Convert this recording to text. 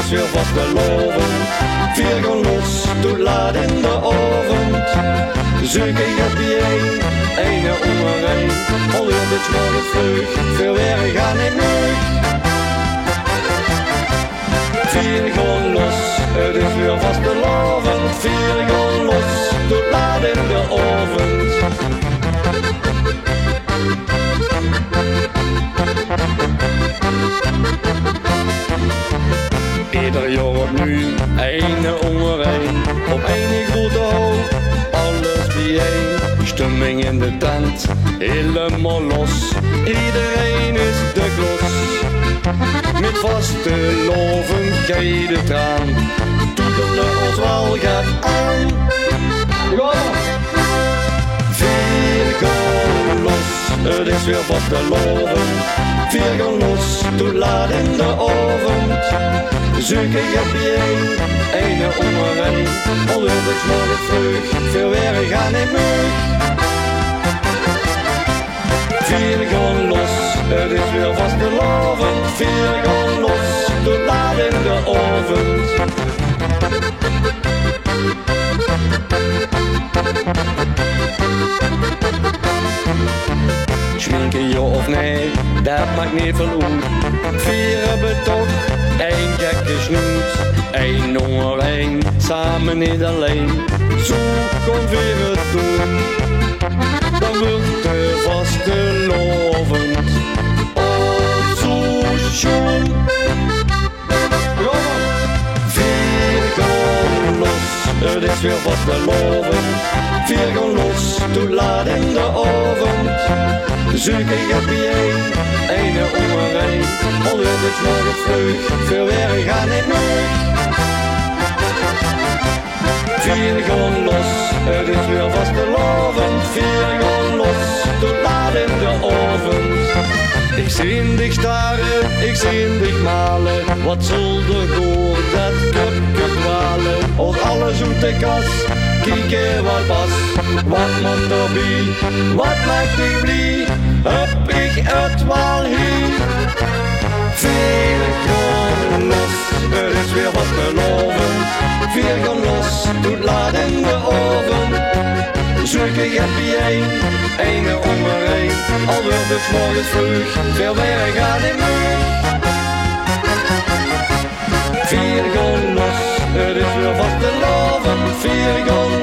is weer vastelovend. Vier gaan los, doet laat in de avond. Zoek ik heb je een onder een. Al heel dit morgen vlug, veel werk gaan niet meer. Vier gaan los, het is weer vastelovend. Vier gaan los, doet laat in de avond. Ieder jaar opnieuw, een onder een, op één grote hoop, alles bijeen. Stemming in de tent, helemaal los, iedereen is de klos. Met vaste loven, geide traan, toetelen ons wel gaat aan. Vier gaan los, het is weer vastelovend. Vier gaan los, doet laat in de avond. Zoek ik heb je een onder een. Al heel het morgen vroeg, veel werk gaan niet meer. Vier gaan los, het is weer vastelovend. Vier gaan los, doet laat in de avond. Schminken je of nee, dat maakt niet veel uit. Vier hebben toch één gekke snoet. Eén onder één, samen niet alleen. Zo kon weer het doen. Dan wordt de vastelovend. Oh, zo schoon. Vier gaan los, het is weer vastelovend. Vier gaan los, doet laat in de avond. Zoek ik heb je een onder een. Al heel het morgen vroeg, veel werk gaat niet meer. Vier gaan los, het is weer vastelovend. Vier gaan los, doet laat in de avond. Ik zie dich staren, ik zie dich malen. Wat zal er door dat kupje dwalen? Als alles uit de kas, kijk er wat pas. Wat moet er bij, wat maakt ik blij? Heb ik het wel hier? Vier gaan los, het is weer vastelovend. Vier gaan los, doet laat in de avond. Zoek ik heb je een onder een. Al wordt het morgens vroeg, veel werk gaat niet meer. Vier gaan los, het is weer vastelovend. Vier gaan